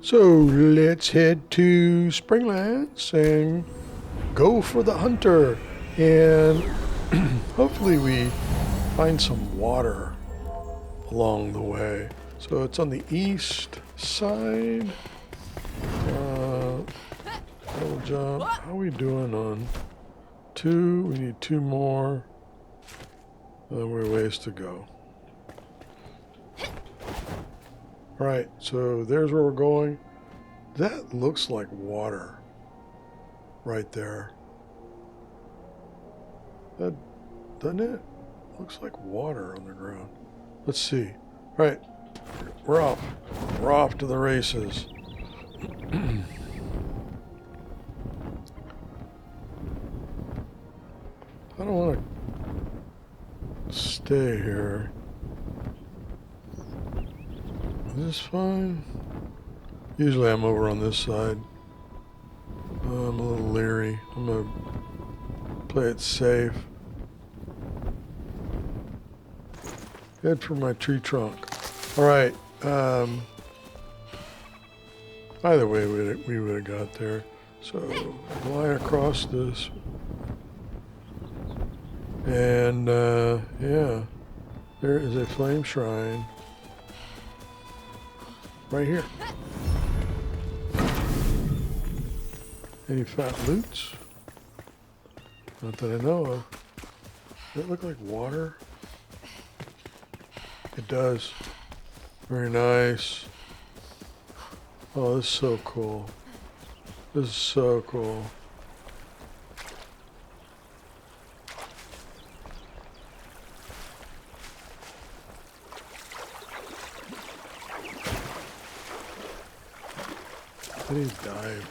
So let's head to Springlands and go for the hunter. And hopefully we find some water along the way. So it's on the east side. Double jump. How are we doing on 2? We need 2 more. We're ways to go. Right, so there's where we're going. That looks like water right there. That, doesn't it? Looks like water on the ground. Let's see. Right, we're off. We're off to the races. I don't want to stay here. Is this fine? Usually I'm over on this side. I'm a little leery. I'm going to play it safe. Head for my tree trunk. Alright. Either way, we would have got there. So, fly across this. And, yeah. There is a flame shrine. Right here. Any fat loots? Not that I know of. Does that look like water? It does. Very nice. Oh, this is so cool. This is so cool. I need to dive.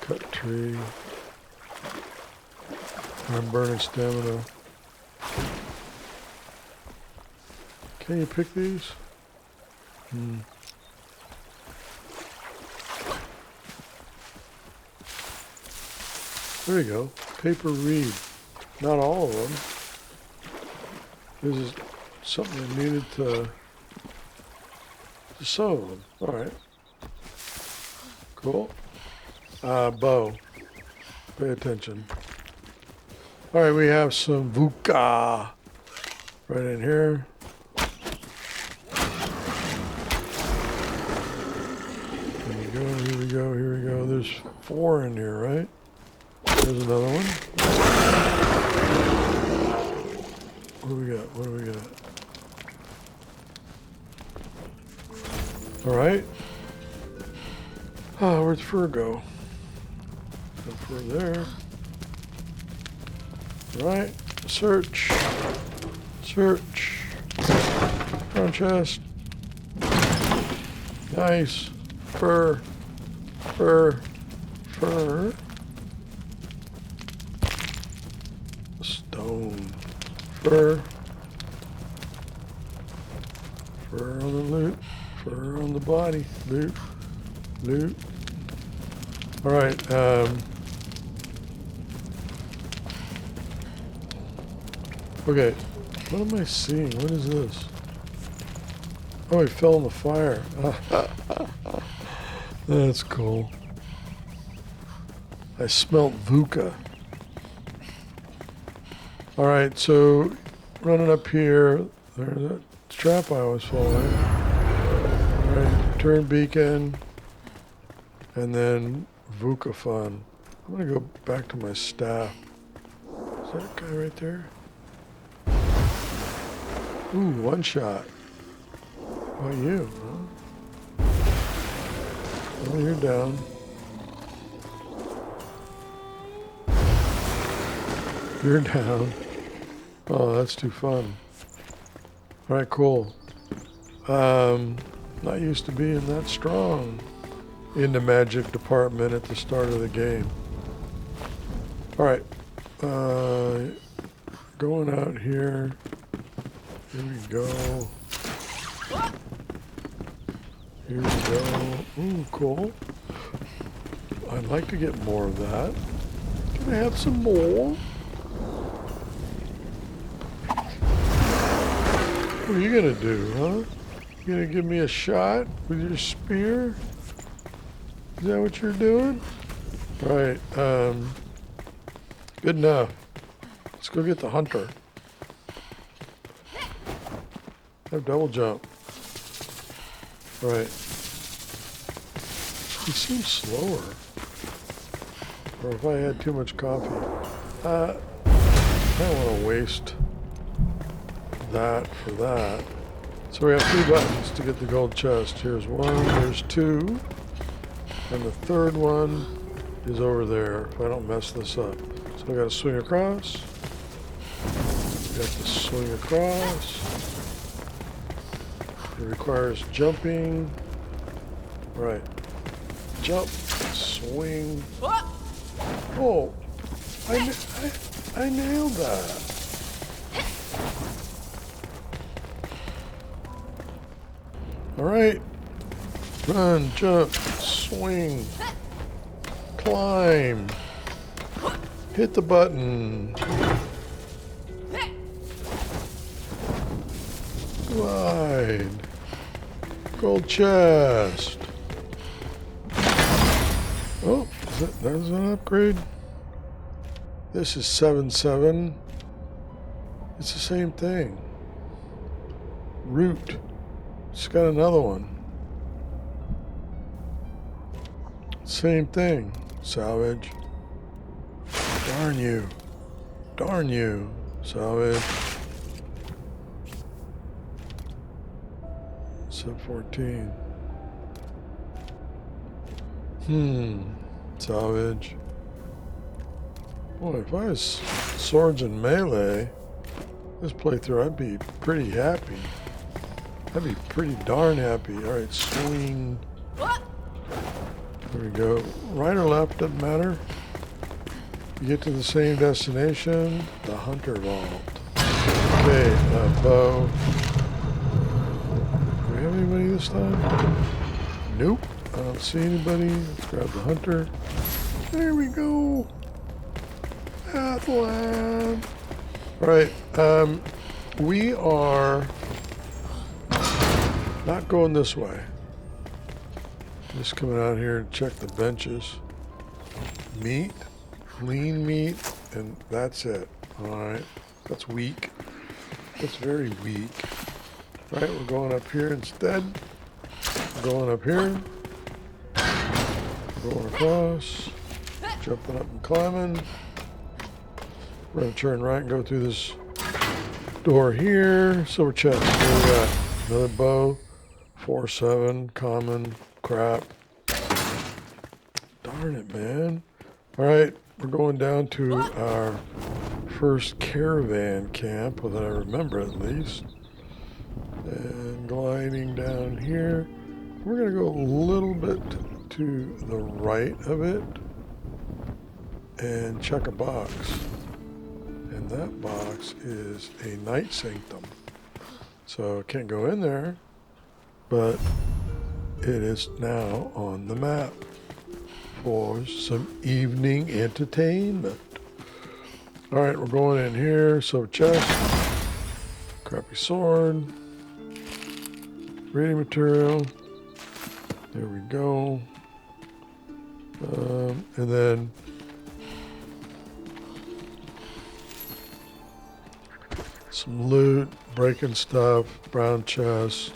Cut tree. I'm burning stamina. Can you pick these? There you go. Paper reed. Not all of them. This is something I needed to some of them. Alright. Cool. Bow. Pay attention. Alright, we have some VUCA right in here. Here we go, here we go, here we go. There's 4 in here, right? There's another one. What do we got? What do we got? Alright. Ah, where'd fur go? No fur there. Alright. Search. Search. Front chest. Nice. Fur. Fur. Fur. Stone. Fur. Fur on the loot. Fur on the body. Loot. Loot. Alright, okay. What am I seeing? What is this? Oh, he fell in the fire. That's cool. I smelt VUCA. Alright, so running up here, there's that trap I was following. Alright, turn beacon, and then VUCA fun. I'm gonna go back to my staff. Is that guy right there? Ooh, one shot. How about you, huh? Oh, you're down. You're down. Oh, that's too fun. Alright, cool. Not used to being that strong in the magic department at the start of the game. Alright. Going out here. Here we go. Here we go. Ooh, cool. I'd like to get more of that. Can I have some more? What are you gonna do, huh? You gonna give me a shot with your spear? Is that what you're doing? Alright, good enough. Let's go get the hunter. Have double jump. Right. He seems slower. Or if I had too much coffee. I don't want to waste that for that. So we have 3 buttons to get the gold chest. Here's 1, here's 2. And the third one is over there if I don't mess this up. So I gotta swing across. Got to swing across. It requires jumping. Right. Jump. Swing. Oh! I nailed that. Alright. Run, jump, swing, climb, hit the button, glide, gold chest. Oh, that's an upgrade. This is 7-7. It's the same thing. Root. It's got another one. Same thing. Salvage. Darn you. Darn you. Salvage. Sub 14. Salvage. Boy, if I was swords and melee, this playthrough, I'd be pretty happy. I'd be pretty darn happy. Alright, swing. There we go. Right or left, doesn't matter. You get to the same destination, the Hunter Vault. Okay, bow. Do we have anybody this time? Nope. I don't see anybody. Let's grab the Hunter. There we go. Pathland. Alright, we are not going this way. Just coming out here to check the benches. Meat, lean meat, and that's it. Alright, that's weak. That's very weak. Alright, we're going up here instead. We're going up here. Going across. Jumping up and climbing. We're going to turn right and go through this door here. Silver chest. Here we got another bow. 4-7, common. Crap. Darn it, man. Alright, we're going down to our first caravan camp, that I remember at least. And gliding down here. We're going to go a little bit to the right of it and check a box. And that box is a night sanctum. So I can't go in there, but it is now on the map for some evening entertainment. Alright, we're going in here. So chest, crappy sword, reading material. There we go. And then some loot, breaking stuff, brown chest.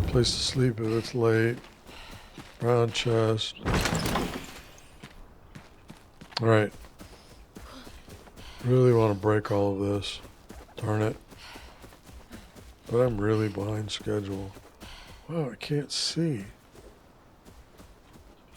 Place to sleep if it's late. Brown chest. Alright. Really want to break all of this. Darn it. But I'm really behind schedule. Wow, I can't see.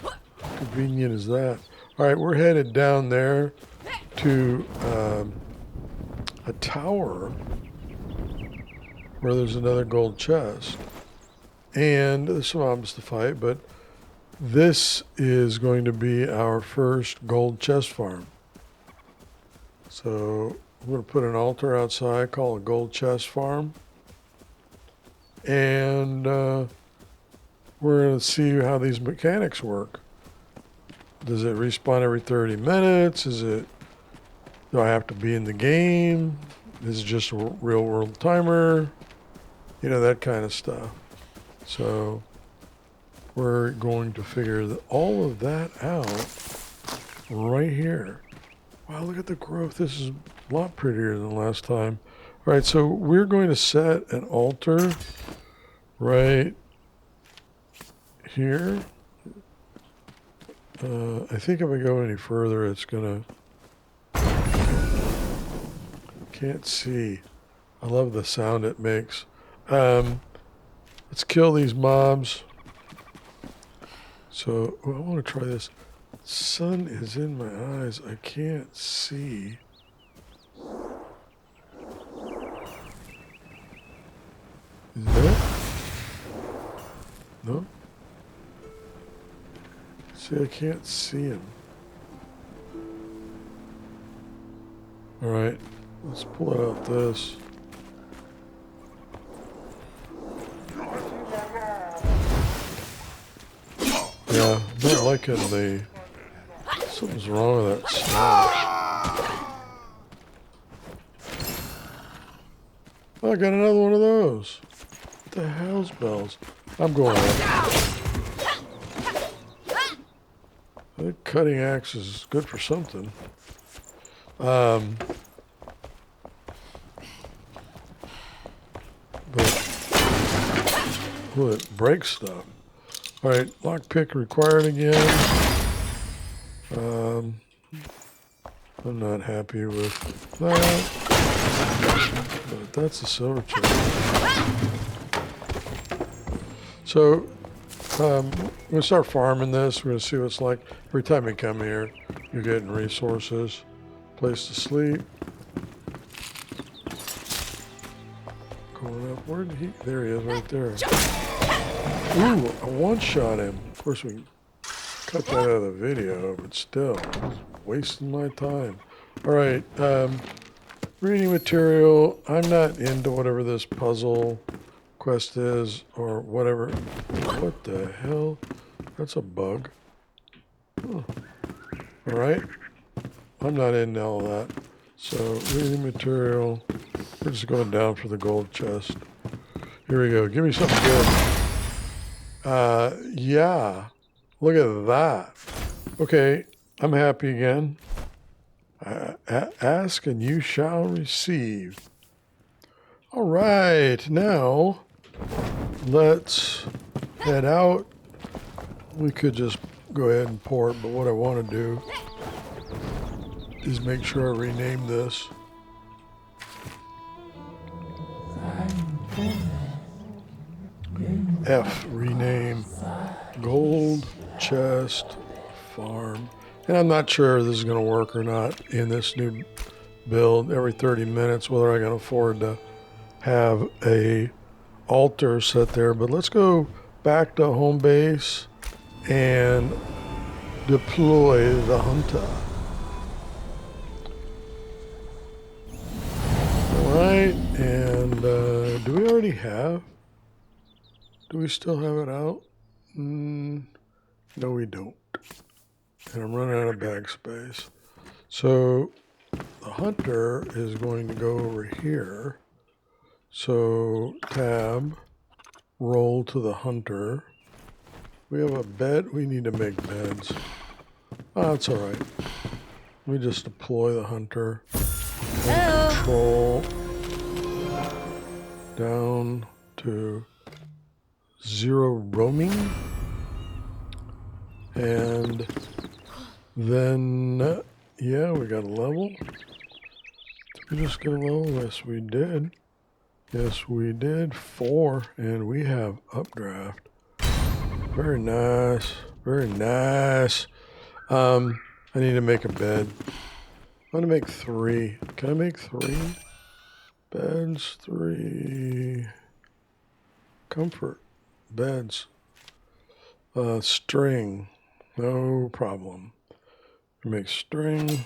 How convenient is that? Alright, we're headed down there to a tower where there's another gold chest. And there's some mobs to fight, but this is going to be our first gold chest farm. So I'm going to put an altar outside called a gold chest farm. And we're going to see how these mechanics work. Does it respawn every 30 minutes? Do I have to be in the game? Is it just a real world timer? You know, that kind of stuff. So we're going to figure all of that out right here. Wow, look at the growth. This is a lot prettier than last time. All right, so we're going to set an altar right here. I think if I go any further, it's gonna... Can't see. I love the sound it makes. Let's kill these mobs. So, I want to try this. Sun is in my eyes. I can't see. Is that? No? See, I can't see him. Alright, let's pull out this. Yeah, I'm not liking the... Something's wrong with that sound. Oh, I got another one of those. What the hell's bells? I'm going up. I think cutting axe is good for something. But well, it breaks stuff. All right, lockpick required again. I'm not happy with that. But that's a silver chest. So, I'm going to start farming this. We're going to see what it's like. Every time you come here, you're getting resources. Place to sleep. Going up. Where did he? There he is, right there. Ooh, I one-shot him. Of course, we cut that out of the video, but still, it's wasting my time. All right, reading material. I'm not into whatever this puzzle quest is or whatever. What the hell? That's a bug. Huh. All right. I'm not into all that. So, reading material. We're just going down for the gold chest. Here we go. Give me something good. Yeah. Look at that. Okay. I'm happy again. Ask and you shall receive. All right. Now, let's head out. We could just go ahead and port, but what I want to do is make sure I rename this. F, rename Gold Chest Farm. And I'm not sure this is going to work or not in this new build every 30 minutes, whether I can afford to have a altar set there. But let's go back to home base and deploy the hunter. Alright, and do we already have? Do we still have it out? No, we don't. And I'm running out of bag space. So the hunter is going to go over here. So tab, roll to the hunter. We have a bed. We need to make beds. Oh, that's all right. Let me just deploy the hunter. And control down to 0 roaming. And then, yeah, we got a level. Did we just get a level? Yes, we did. Yes, we did. 4, and we have updraft. Very nice. Very nice. I need to make a bed. I'm going to make 3. Can I make 3? Beds, 3. Comfort. Beds. String. No problem. Make string.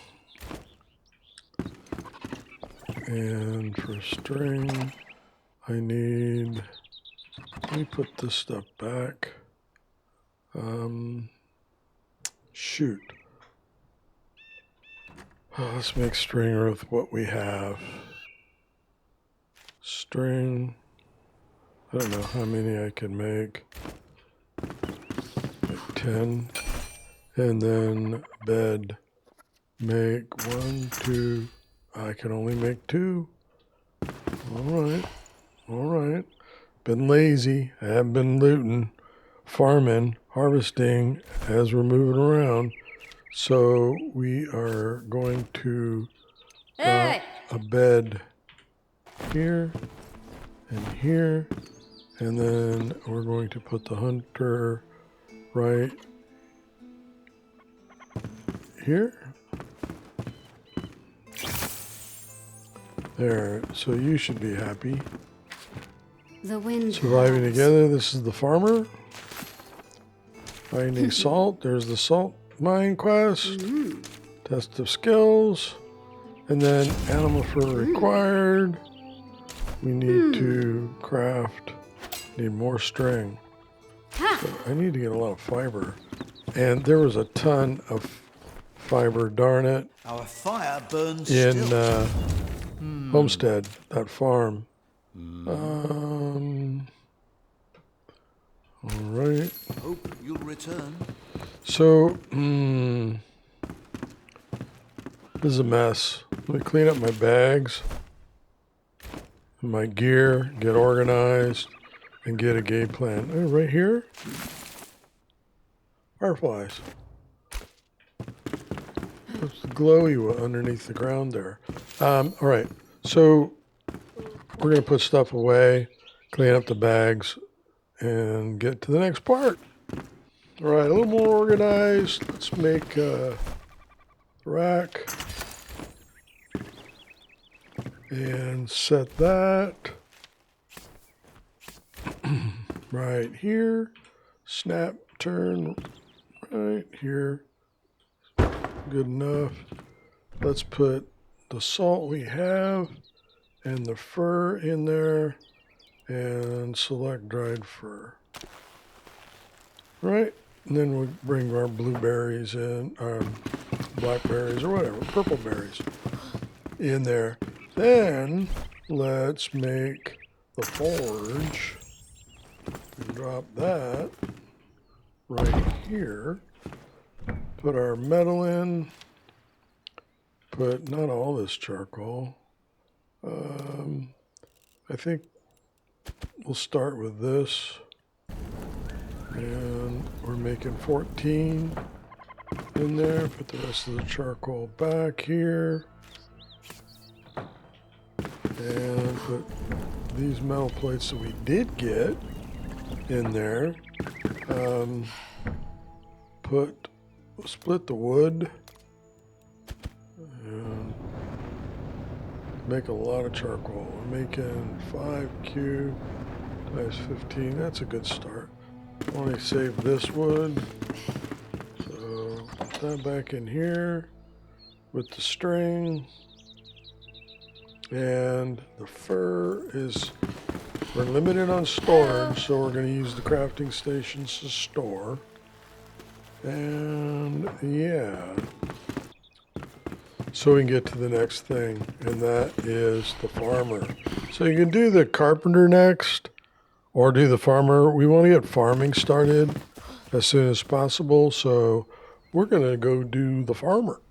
And for string, I need... Let me put this stuff back. Shoot. Let's make string with what we have. String. I don't know how many I can make. Like 10. And then bed. Make 1, 2. I can only make 2. Alright. Alright. Been lazy. I haven't been looting, farming, harvesting as we're moving around. So we are going to drop a bed here and here. And then we're going to put the hunter right here. There. So you should be happy. The wind Surviving together. This is the farmer. Finding salt. There's the salt mine quest. Test of skills. And then animal fur required. We need to craft. Need more string. So I need to get a lot of fiber. And there was a ton of fiber, darn it. Our fire burns in still. Homestead, that farm. All right. Hope you'll return. So, this is a mess. Let me clean up my bags, my gear, get organized, and get a game plan. Oh, right here? Fireflies. What's the glowy one underneath the ground there? All right. So, we're going to put stuff away, clean up the bags, and get to the next part. All right, a little more organized. Let's make a rack and set that right here. Snap, turn right here. Good enough. Let's put the salt we have and the fur in there and select dried fur. Right? And then we'll bring our blueberries in, blackberries or whatever, purple berries in there. Then let's make the forge and drop that right here. Put our metal in. Put not all this charcoal. I think we'll start with this. And we're making 14 in there. Put the rest of the charcoal back here. And put these metal plates that we did get in there. Split the wood. And make a lot of charcoal. We're making 5 cubed times 15. That's a good start. Only save this wood. So put that back in here with the string. And the fur is, we're limited on storage, so we're going to use the crafting stations to store. And yeah. So we can get to the next thing, and that is the farmer. So you can do the carpenter next, or do the farmer. We want to get farming started as soon as possible, so we're going to go do the farmer.